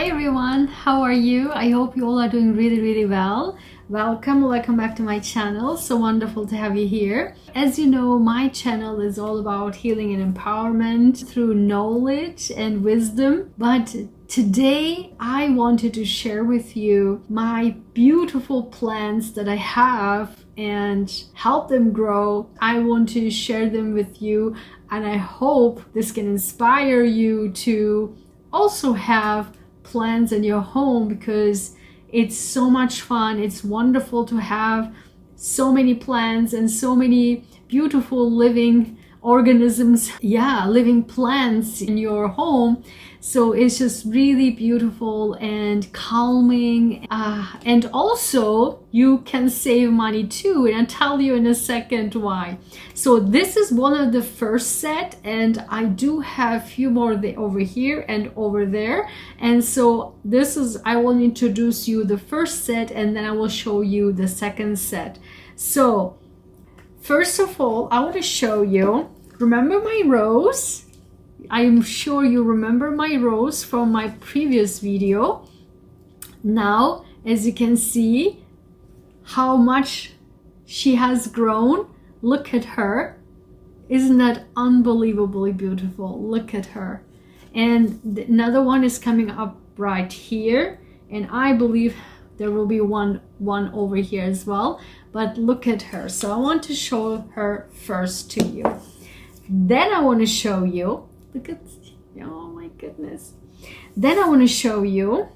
Hi everyone, how are you? I hope you all are doing really well. Welcome back to my channel. So wonderful to have you here. As you know, my channel is all about healing and empowerment through knowledge and wisdom. But today I wanted to share with you my beautiful plants that I have and help them grow. I want to share them with you, and I hope this can inspire you to also have plants in your home, because it's so much fun. It's wonderful to have so many plants and so many beautiful living organisms, living plants in your home. So it's just really beautiful and calming, and also you can save money too, and I'll tell you in a second why. So this is one of the first set, and I do have a few more over here and over there. And so this is, I will introduce you the first set, and then I will show you the second set. So first of all, I want to show you, remember my rose? I am sure you remember my rose from my previous video. Now, as you can see, how much she has grown. Look at her. Isn't that unbelievably beautiful? Look at her. And another one is coming up right here. And I believe there will be one over here as well. But look at her. So I want to show her first to you. Then I want to show you, look at, oh my goodness. Then I want to show you,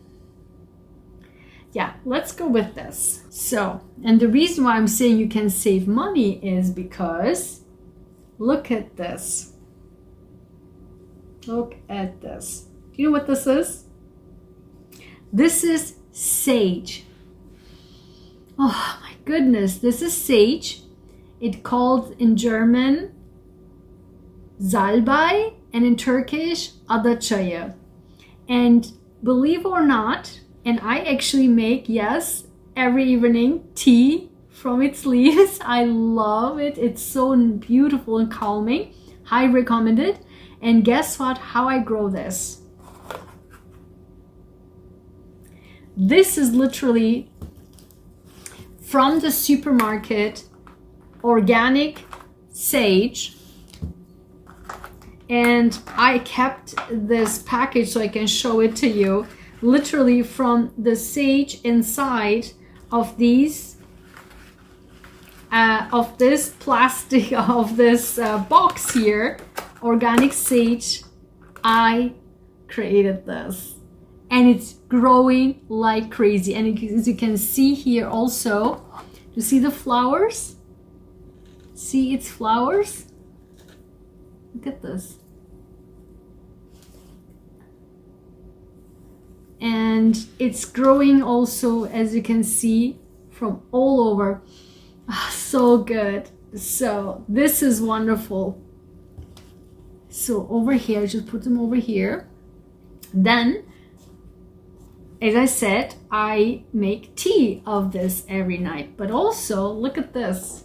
let's go with this. So, and the reason why I'm saying you can save money is because look at this. Look at this. Do you know what this is? This is sage. Oh my goodness, this is sage. It's called in German Salbei, and in Turkish DEUTSCH. And believe or not, and I actually make, yes, every evening tea from its leaves. I love it. It's so beautiful and calming. Highly recommended. And guess what? How I grow this. This is literally from the supermarket, organic sage. And I kept this package so I can show it to you, literally from the sage inside of these of this plastic, of this box here, organic sage. I created this, and it's growing like crazy. And as you can see here also, you see the flowers? See its flowers? Look at this. And it's growing also, as you can see, from all over. So good. So this is wonderful. So over here, just put them over here. Then, as I said, I make tea of this every night. But also, look at this.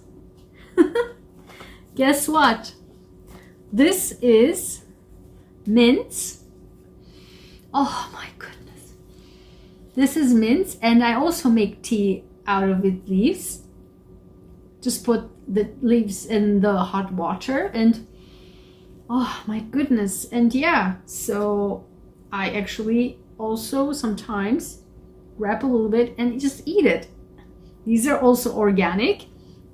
Guess what? This is mint. Oh my goodness. This is mint, and I also make tea out of its leaves. Just put the leaves in the hot water, and oh my goodness. And so I actually also sometimes grab a little bit and just eat it. These are also organic.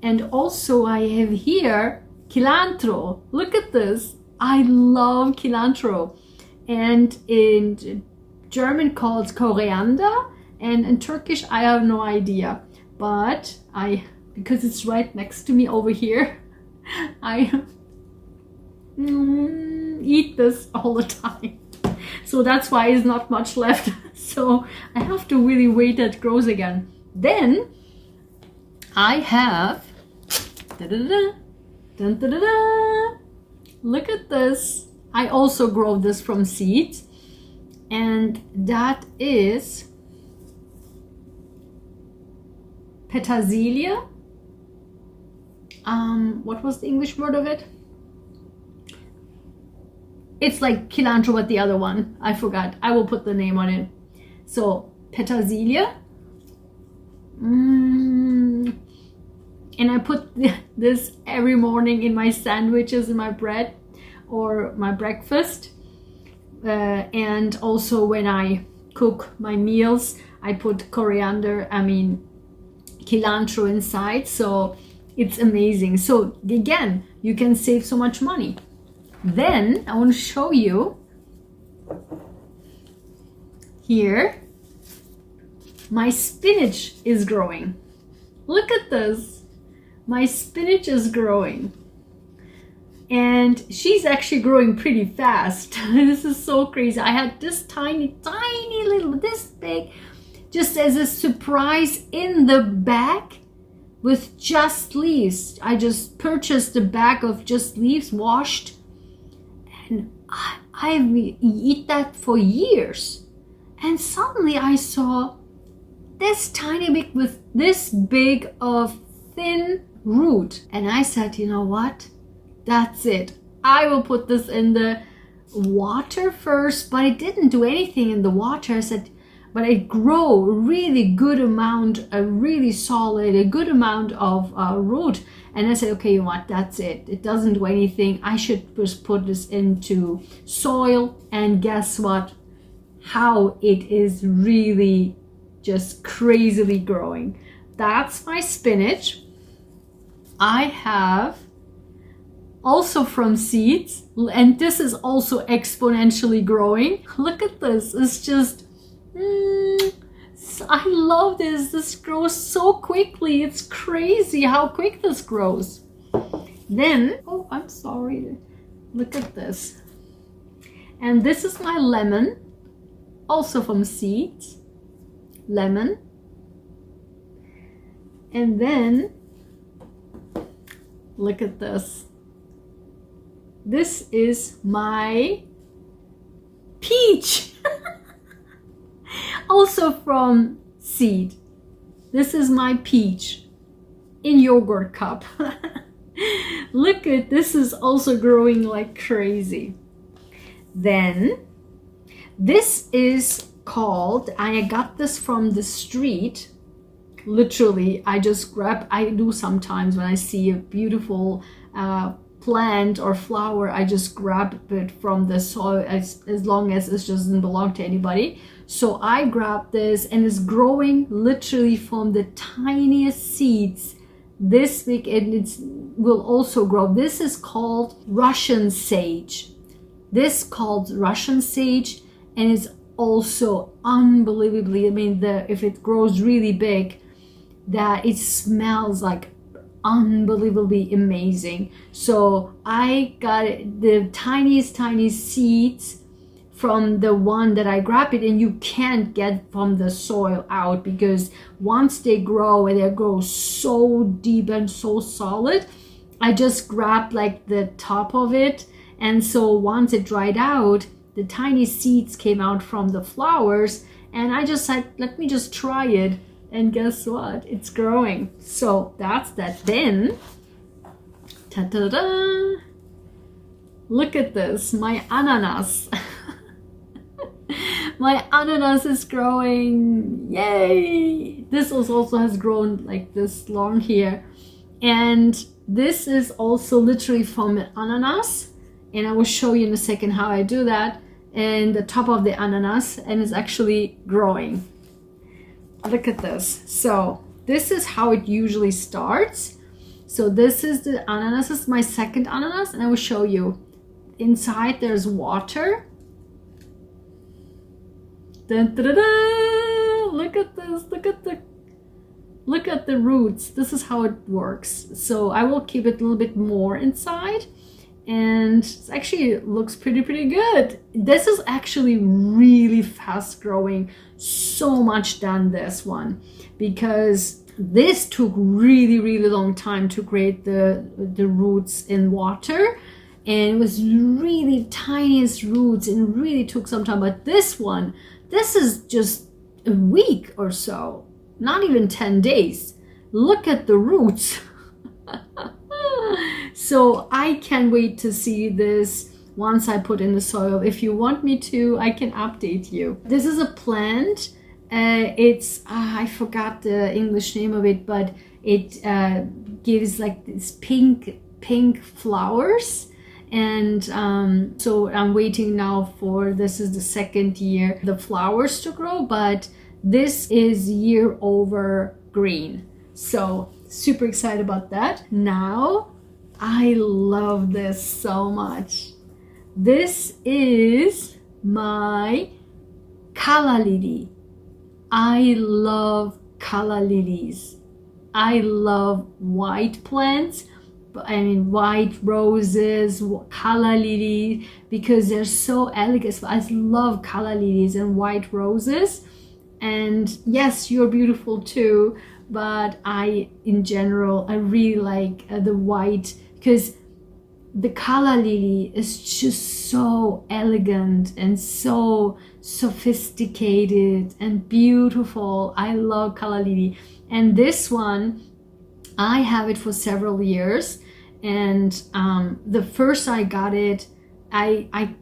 And also I have here cilantro. Look at this. I love cilantro. And in German called coriander, and in Turkish I have no idea. But because it's right next to me over here, I eat this all the time. So that's why there's not much left. So I have to really wait that it grows again. Then I have look at this. I also grow this from seeds, and that is petersilia. What was the English word of it? It's like cilantro, but the other one I forgot. I will put the name on it. So petersilia. And I put this every morning in my sandwiches, in my bread or my breakfast. And also when I cook my meals, I put cilantro inside. So it's amazing. So again, you can save so much money. Then I want to show you here, my spinach is growing. Look at this. My spinach is growing. And she's actually growing pretty fast. This is so crazy. I had this tiny little, this big, just as a surprise in the bag with just leaves. I just purchased a bag of just leaves, washed, and I eat that for years. And suddenly I saw this tiny big with this big of thin root. And I said, you know what? That's it. I will put this in the water first, but it didn't do anything in the water. I said, but it grow a really good amount, a really solid, a good amount of root. And I said, okay, you know what? That's it. It doesn't do anything. I should just put this into soil. And guess what? How it is really just crazily growing. That's my spinach. I have also from seeds, and this is also exponentially growing. Look at this. It's just I love this. This grows so quickly. It's crazy how quick this grows. Then, oh, I'm sorry. Look at this. And this is my lemon, also from seeds. Lemon. And then look at this. This is my peach. Also from seed. This is my peach in yogurt cup. Look at this, is also growing like crazy. Then this is called, I got this from the street. Literally, I just grab, I do sometimes when I see a beautiful plant or flower, I just grab it from the soil as long as it doesn't belong to anybody. So I grab this, and it's growing literally from the tiniest seeds this big, and it will also grow. This is called Russian sage. This called Russian sage, and it's also unbelievably, I mean, if it grows really big, that it smells like unbelievably amazing. So I got the tiniest seeds from the one that I grabbed it, and you can't get from the soil out, because once they grow, and they grow so deep and so solid, I just grabbed like the top of it. And so once it dried out, the tiny seeds came out from the flowers, and I just said, let me just try it. And guess what? It's growing. So that's that. Then, ta-da-da! Look at this, my ananas. My ananas is growing. Yay! This also has grown like this long here. And this is also literally from an ananas. And I will show you in a second how I do that. And the top of the ananas, and it's actually growing. Look at this. So this is how it usually starts. So this is the ananas. This is my second ananas, and I will show you. Inside there's water. Dun, dun, dun, dun. Look at this. Look at the roots. This is how it works. So I will keep it a little bit more inside. And it actually looks pretty good. This is actually really fast growing, so much than this one, because this took really long time to create the roots in water, and it was really tiniest roots, and really took some time. But this one, this is just a week or so, not even 10 days. Look at the roots. So I can't wait to see this once I put in the soil. If you want me to, I can update you. This is a plant It's I forgot the English name of it, but it gives like this pink flowers. And so I'm waiting now for, this is the second year, the flowers to grow, but this is year over green. So super excited about that. Now I love this so much. This is my calla lily. I love calla lilies. I love white plants. I mean white roses, calla lilies, because they're so elegant. I love calla lilies and white roses. And yes, you're beautiful too, but in general I really like the white, because the calla lily is just so elegant and so sophisticated and beautiful. I love calla lily. And this one, I have it for several years, and the first I got it, I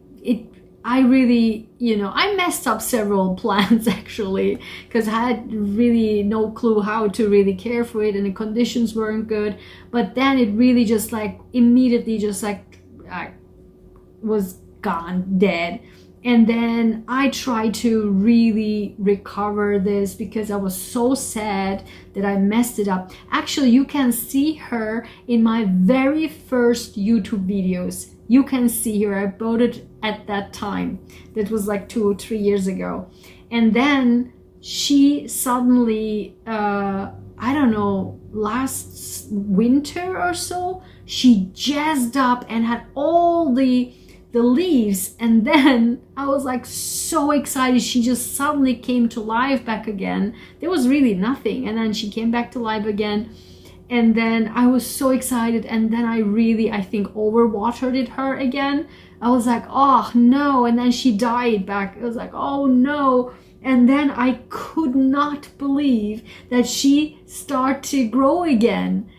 really, you know, I messed up several plants actually, because I had really no clue how to really care for it, and the conditions weren't good. But then it really just like immediately just like was gone, dead. And then I tried to really recover this because I was so sad that I messed it up. Actually, you can see her in my very first YouTube videos. You can see her. I bought it at that time. That was like 2 or 3 years ago. And then she suddenly, I don't know, last winter or so, she jazzed up and had all the leaves, and then I was like so excited. She just suddenly came to life back again. There was really nothing, and then she came back to life again, and then I was so excited. And then I think overwatered her again. I was like, oh no. And then she died back. I was like, oh no. And then I could not believe that she started to grow again.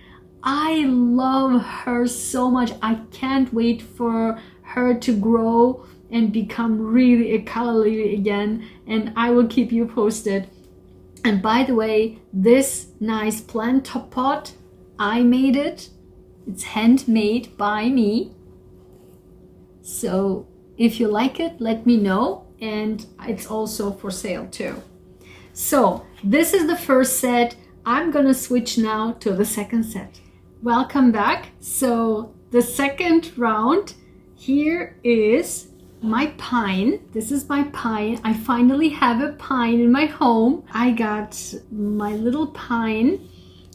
I love her so much. I can't wait for her to grow and become really a calla lily again, and I will keep you posted. And by the way, this nice plant top pot, I made it. It's handmade by me. So if you like it, let me know, and it's also for sale too. So this is the first set. I'm gonna switch now to the second set. Welcome back. So the second round, here is my pine. This is my pine. I finally have a pine in my home. I got my little pine.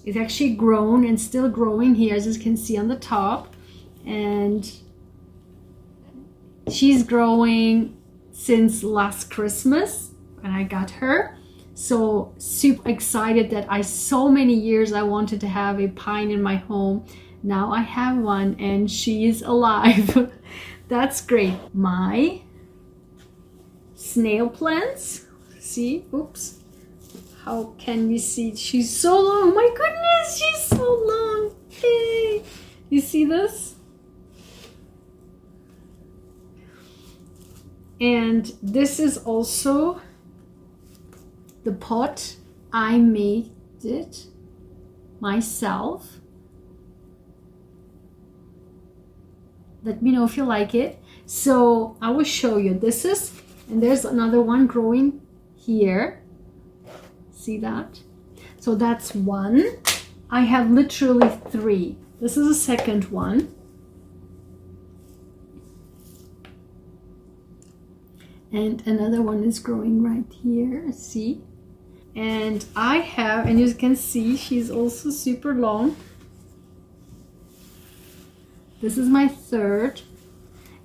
It's actually grown and still growing here, as you can see on the top. And she's growing since last Christmas when I got her. So super excited that so many years I wanted to have a pine in my home. Now I have one and she is alive. That's great. My snail plants. See, oops. How can we see? She's so long. My goodness, she's so long. Yay. You see this? And this is also the pot. I made it myself. Let me know if you like it. So I will show you. This is, and there's another one growing here. See that? So that's one. I have literally 3. This is the second one. And another one is growing right here. See? And I have, and you can see, she's also super long. This is my third,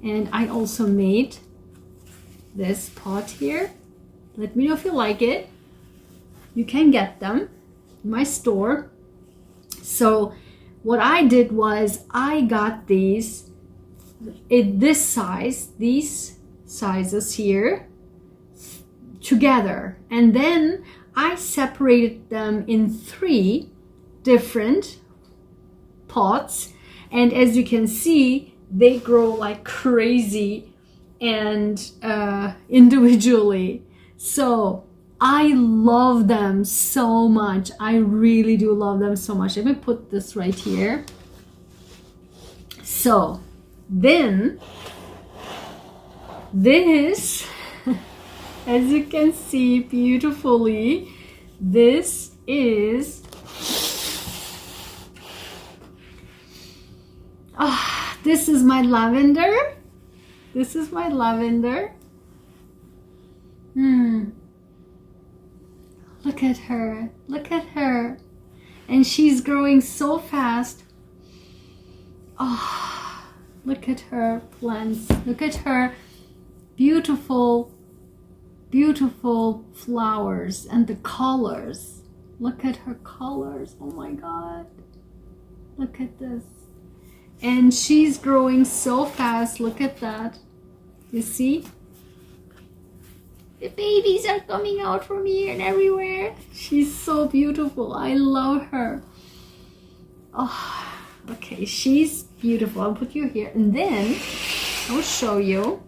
and I also made this pot here. Let me know if you like it. You can get them in my store. So what I did was I got these in this size, these sizes here together, and then I separated them in 3 different pots. And as you can see, they grow like crazy and individually. So I love them so much. I really do love them so much. Let me put this right here. So then this, as you can see beautifully, this is this is my lavender. This is my lavender. Look at her. Look at her. And she's growing so fast. Oh, look at her plants. Look at her beautiful, beautiful flowers and the colors. Look at her colors. Oh my God. Look at this. And she's growing so fast. Look at that. You see? The babies are coming out from here and everywhere. She's so beautiful. I love her. Oh, okay. She's beautiful. I'll put you here. And then I'll show you.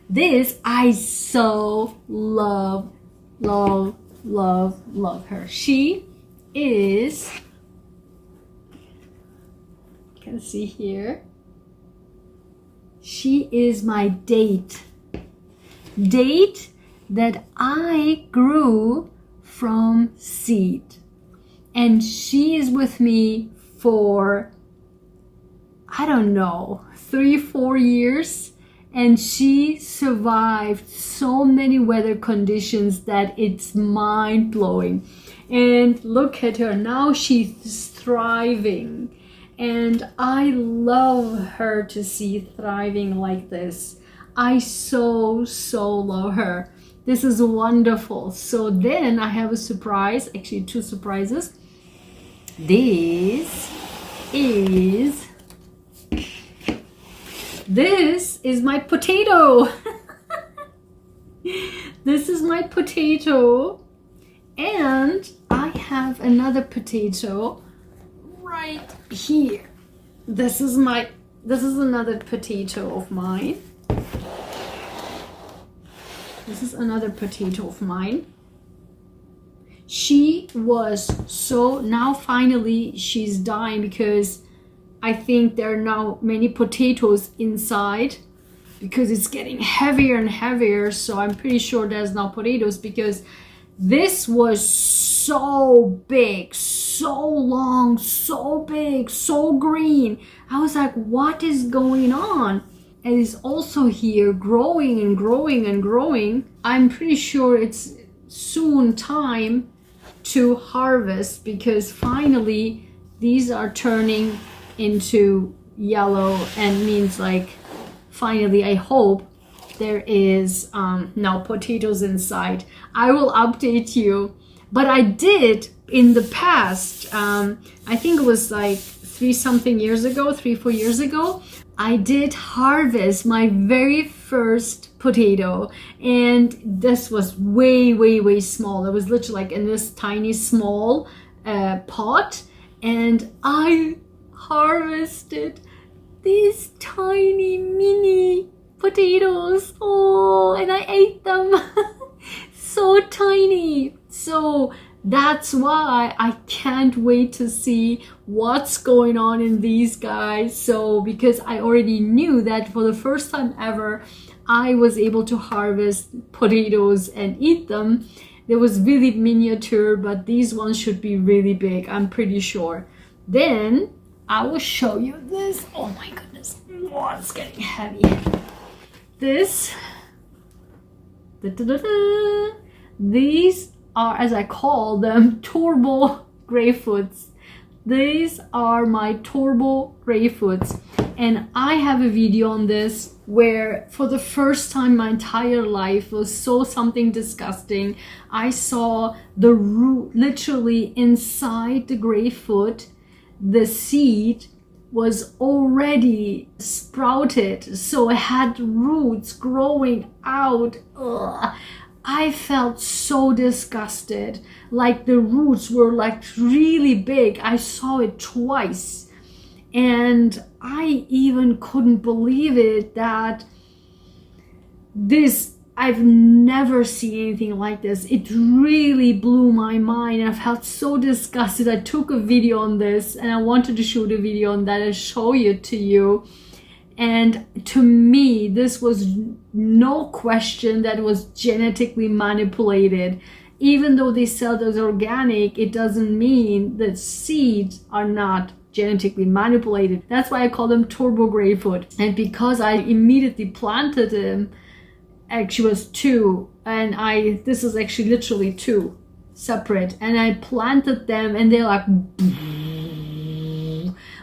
This, I so love, love, love, love her. She is, you can see here, she is my date that I grew from seed. And she is with me for, I don't know, 3-4 years. And she survived so many weather conditions that it's mind-blowing. And look at her, now she's thriving. And I love her to see thriving like this. I so love her. This is wonderful. So then I have a surprise, actually 2 surprises. This is my potato. This is my potato. And I have another potato right here. This is another potato of mine. This is another potato of mine. She was so, now finally she's dying because I think there are now many potatoes inside because it's getting heavier and heavier. So I'm pretty sure there's now potatoes because this was so big, so long, so big, so green. I was like, what is going on? And it's also here growing and growing and growing. I'm pretty sure it's soon time to harvest because finally these are turning into yellow and means like finally I hope there is now potatoes inside. I will update you, but I did in the past, I think it was like 3-something years ago, 3-4 years ago, I did harvest my very first potato, and this was way small. It was literally like in this tiny small pot, and I harvested these tiny mini potatoes. Oh, and I ate them. So tiny. So that's why I can't wait to see what's going on in these guys. So because I already knew that for the first time ever I was able to harvest potatoes and eat them. There was really miniature, but these ones should be really big, I'm pretty sure. Then I will show you this. Oh my goodness, oh, it's getting heavy. This, these are, as I call them, turbo grapefruits. These are my turbo grapefruits, and I have a video on this where for the first time my entire life was so something disgusting. I saw the root literally inside the grapefruit. The seed was already sprouted, so it had roots growing out. Ugh. I felt so disgusted, like the roots were like really big. I saw it twice, and I even couldn't believe it that this I've never seen anything like this. It really blew my mind. I felt so disgusted. I took a video on this and I wanted to shoot a video on that and show it to you. And to me, this was no question that it was genetically manipulated. Even though they sell it as organic, it doesn't mean that seeds are not genetically manipulated. That's why I call them turbo grapefruit. And because I immediately planted them, actually was two, and this is actually literally two separate, and I planted them and they're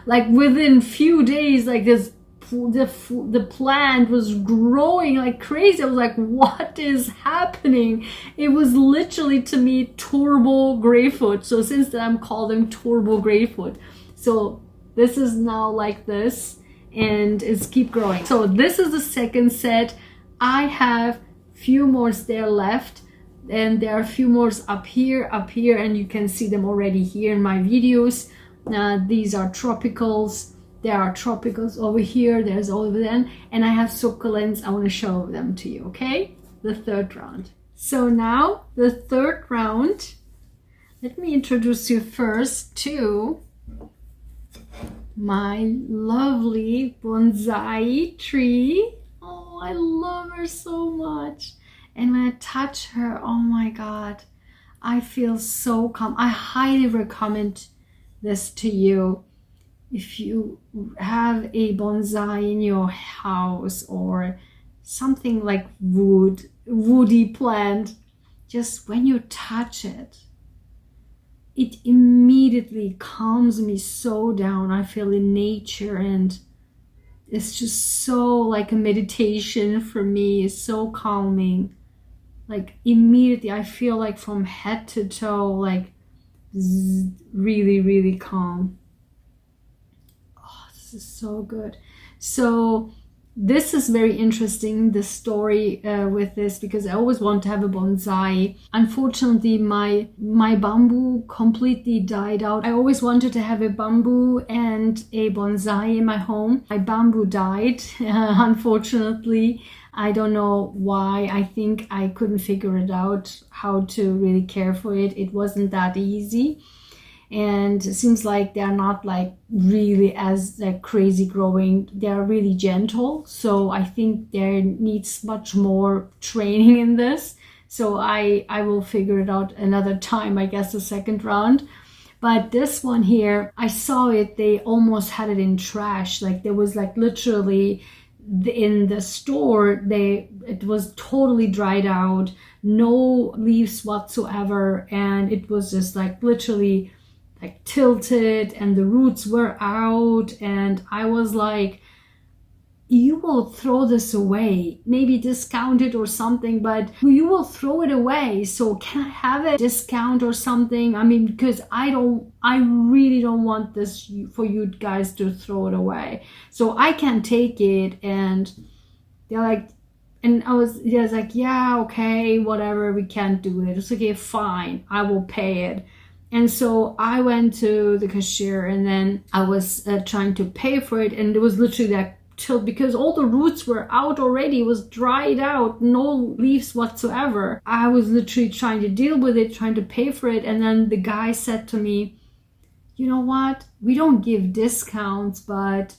like within few days, like this, the plant was growing like crazy. I was like, what is happening? It was literally, to me, turbo grapefruit. So since then I'm calling them turbo grapefruit. So this is now like this, and it's keep growing. So this is the second set. I have few more there left, and there are a few more up here, and you can see them already here in my videos. These are tropicals. There are tropicals over here, there's over there, and I have succulents. I want to show them to you, okay? The third round. So now the third round, let me introduce you first to my lovely bonsai tree. Oh, I love her so much. And when I touch her, oh my God, I feel so calm. I highly recommend this to you. If you have a bonsai in your house or something like woody plant, just when you touch it, it immediately calms me so down. I feel in nature, and it's just so like a meditation for me. It's so calming. Like immediately I feel like from head to toe, like really, really calm. This is so good. So this is very interesting, the story with this, because I always want to have a bonsai. Unfortunately, my bamboo completely died out. I always wanted to have a bamboo and a bonsai in my home. My bamboo died, unfortunately. I don't know why. I think I couldn't figure it out how to really care for it. It wasn't that easy. And it seems like they're not like really as like crazy growing. They're really gentle. So I think there needs much more training in this. So I will figure it out another time, I guess the second round. But this one here, I saw it, they almost had it in trash. Like there was like literally in the store, it was totally dried out, no leaves whatsoever. And it was just like literally like tilted, and the roots were out, and I was like, you will throw this away, maybe discount it or something, but you will throw it away. So can I have a discount or something? I mean, because I really don't want this for you guys to throw it away. So I can take it. And they're like, and I was like, yeah, okay, whatever, we can't do it. It's okay, fine, I will pay it. And so I went to the cashier, and then I was trying to pay for it, and it was literally like till, because all the roots were out already, it was dried out, no leaves whatsoever. I was literally trying to deal with it, trying to pay for it, and then the guy said to me, you know what, we don't give discounts, but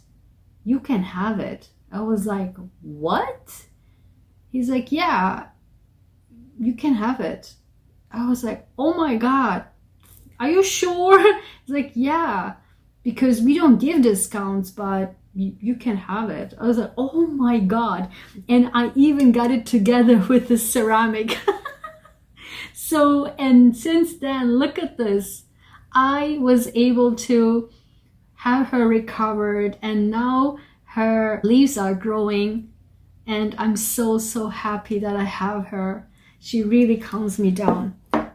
you can have it. I was like, what? He's like, yeah, you can have it. I was like, oh my God. Are you sure? It's like, yeah, because we don't give discounts, but you can have it. I was like, oh my God. And I even got it together with the ceramic. So, and since then, look at this. I was able to have her recovered, and now her leaves are growing, and I'm so, so happy that I have her. She really calms me down.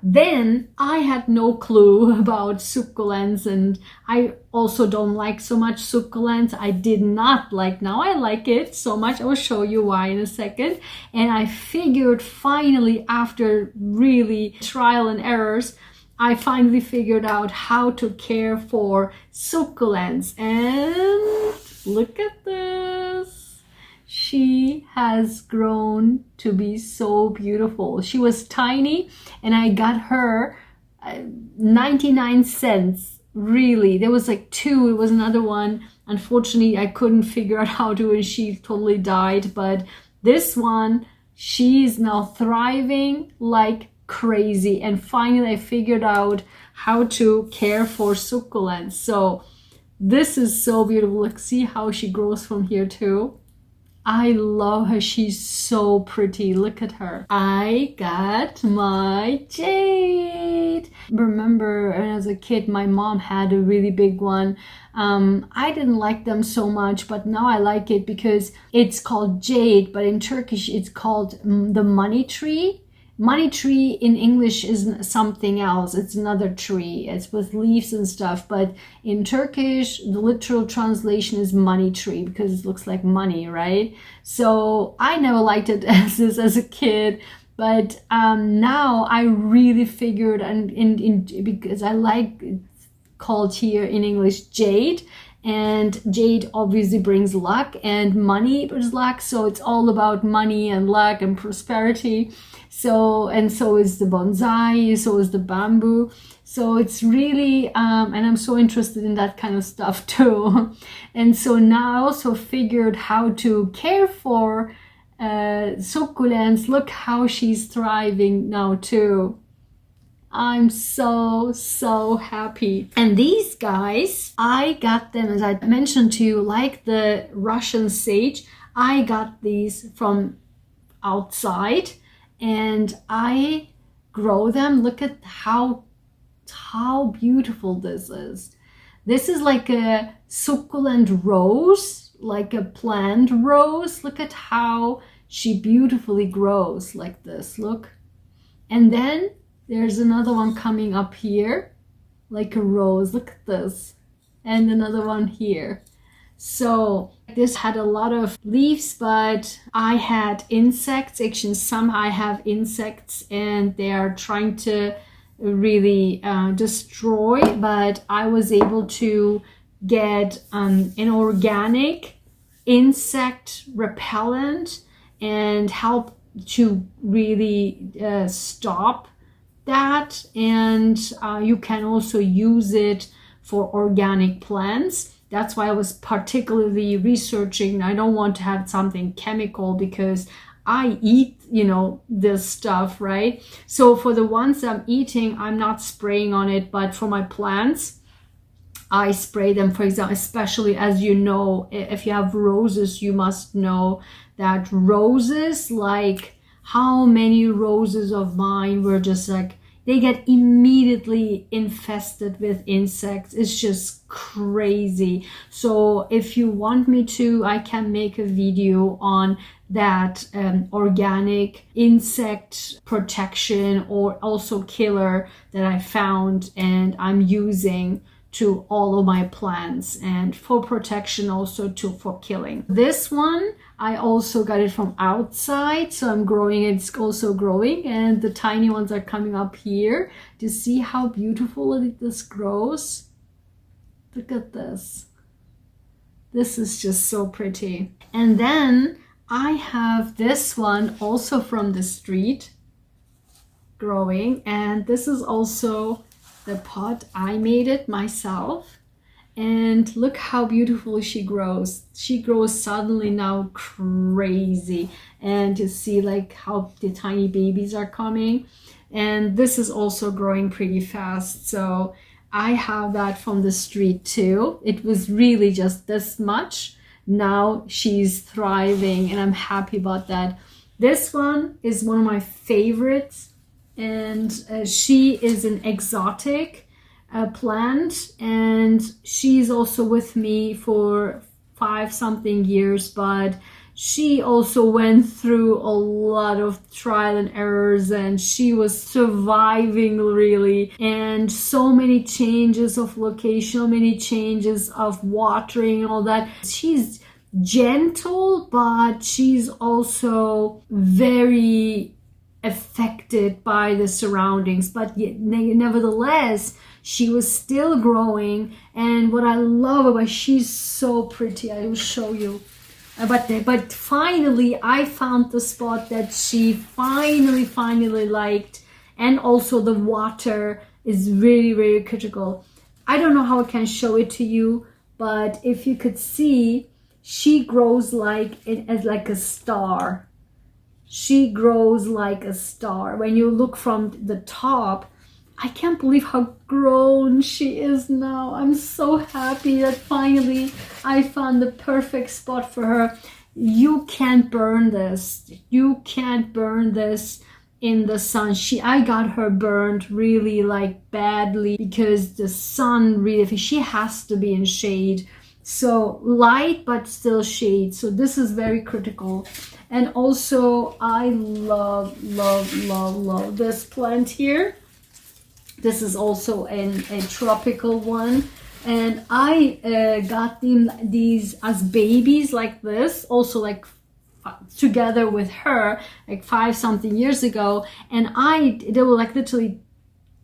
Then I had no clue about succulents, and I also don't like so much succulents. I did not like, now I like it so much. I will show you why in a second. And I figured finally, after really trial and errors, I finally figured out how to care for succulents. And look at this. She has grown to be so beautiful. She was tiny and I got her 99 cents. Really, there was like two. It was another one. Unfortunately, I couldn't figure out how to, and she totally died. But this one, she's now thriving like crazy. And finally, I figured out how to care for succulents. So this is so beautiful. Look, see how she grows from here too. I love her. She's so pretty. Look at her. I got my jade. Remember, as a kid, my mom had a really big one. I didn't like them so much, but now I like it because it's called jade, but in Turkish, it's called the money tree. Money tree in English is something else. It's another tree. It's with leaves and stuff. But in Turkish, the literal translation is money tree because it looks like money, right? So I never liked it as a kid. But now I really figured, because I like it's called here in English jade. And jade obviously brings luck, and money brings luck. So it's all about money and luck and prosperity. So, and so is the bonsai, so is the bamboo. So it's really, and I'm so interested in that kind of stuff too. And so now I also figured how to care for succulents. Look how she's thriving now too. I'm so happy. And these guys, I got them, as I mentioned to you, like the Russian sage. I got these from outside and I grow them. Look at how beautiful this is. This is like a succulent rose, like a plant rose. Look at how she beautifully grows like this. Look. And then there's another one coming up here, like a rose. Look at this. And another one here. So this had a lot of leaves, but I had insects. Actually, some I have insects and they are trying to really destroy, but I was able to get an organic insect repellent and help to really stop that. And you can also use it for organic plants. That's why I was particularly researching. I don't want to have something chemical because I eat, this stuff, right? So for the ones I'm eating, I'm not spraying on it, but for my plants, I spray them, for example, especially as you know, if you have roses, you must know that roses, like how many roses of mine were just like, they get immediately infested with insects. It's just crazy. So if you want me to, I can make a video on that organic insect protection or also killer that I found and I'm using to all of my plants and for protection, also for killing. This one, I also got it from outside, so I'm growing it. It's also growing, and the tiny ones are coming up here. Do you see how beautiful this grows? Look at this. This is just so pretty. And then I have this one also from the street growing, and this is also the pot. I made it myself, and look how beautiful she grows. She grows suddenly now crazy, and you see like how the tiny babies are coming, and this is also growing pretty fast. So I have that from the street too. It was really just this much. Now she's thriving and I'm happy about that. This one is one of my favorites, and she is an exotic plant, and she's also with me for 5-something years, but she also went through a lot of trial and errors, and she was surviving really, and so many changes of location, so many changes of watering and all that. She's gentle, but she's also very affected by the surroundings, but yet, nevertheless she was still growing. And what I love about, she's so pretty. I will show you. But finally I found the spot that she finally liked. And also the water is really, very critical. I don't know how I can show it to you, but if you could see, she grows like a star. She grows like a star. When you look from the top, I can't believe how grown she is now. I'm so happy that finally I found the perfect spot for her. You can't burn this. You can't burn this in the sun. I got her burned really like badly because the sun really, she has to be in shade. So light but still shade. So this is very critical. And also I love this plant here. This is also a tropical one. And I got these as babies like this, also like together with her like 5-something years ago. And they were like literally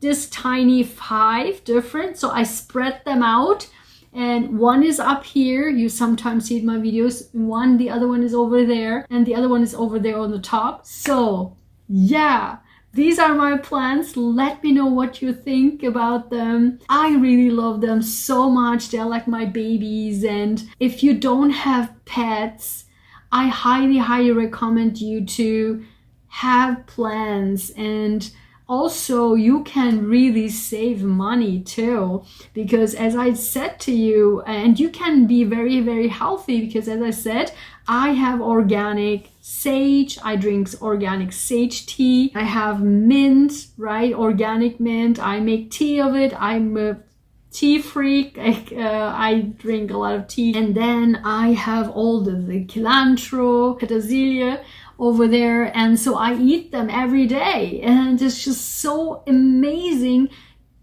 this tiny 5 different. So I spread them out. And one is up here, you sometimes see it in my videos. The other one is over there, and the other one is over there on the top. So yeah, these are my plants. Let me know what you think about them. I really love them so much. They're like my babies. And if you don't have pets, I highly recommend you to have plants. And also you can really save money too, because as I said to you, and you can be very healthy, because as I said, I have organic sage. I drink organic sage tea. I have mint, right? Organic mint. I make tea of it. I'm a tea freak. I drink a lot of tea. And then I have all the cilantro, petersilia over there, and so I eat them every day. And it's just so amazing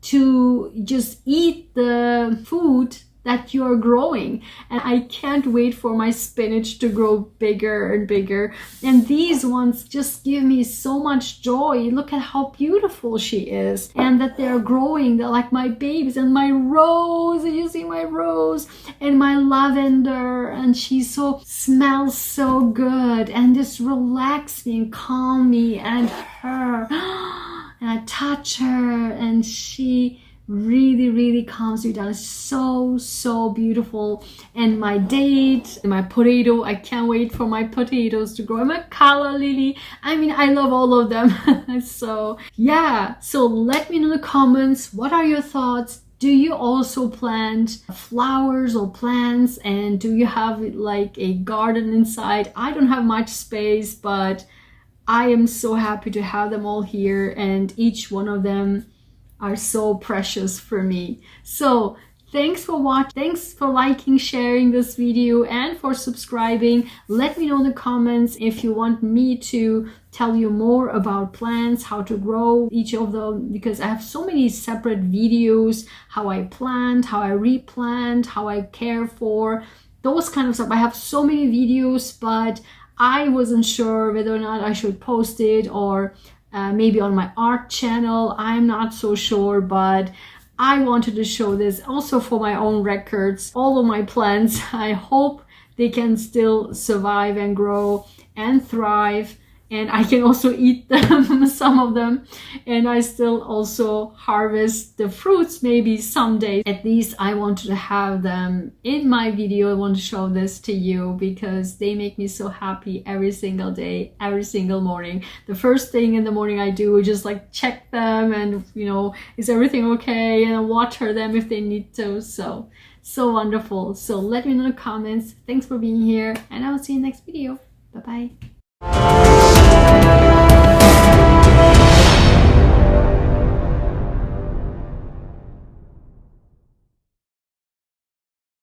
to just eat the food that you're growing. And I can't wait for my spinach to grow bigger and bigger. And these ones just give me so much joy. Look at how beautiful she is, and that they're growing. They're like my babies. And my rose, you see my rose, and my lavender, and she smells so good and just relax me and calm me. And her, and I touch her, and she really calms me down. It's so beautiful. And my date, my potato, I can't wait for my potatoes to grow. And my calla lily, I mean, I love all of them. So yeah, so let me know in the comments, what are your thoughts? Do you also plant flowers or plants? And do you have like a garden inside? I don't have much space, but I am so happy to have them all here, and each one of them are so precious for me. So thanks for watching, thanks for liking, sharing this video, and for subscribing. Let me know in the comments if you want me to tell you more about plants, how to grow each of them, because I have so many separate videos, how I plant, how I replant, how I care for, those kind of stuff. I have so many videos, but I wasn't sure whether or not I should post it, or maybe on my art channel. I'm not so sure, but I wanted to show this also for my own records. All of my plants, I hope they can still survive and grow and thrive, and I can also eat them, some of them, and I still also harvest the fruits maybe someday. At least I wanted to have them in my video. I want to show this to you because they make me so happy every single day, every single morning. The first thing in the morning I do is just like check them, and you know, is everything okay, and water them if they need to. So wonderful. So let me know in the comments. Thanks for being here, and I will see you in the next video. Bye bye.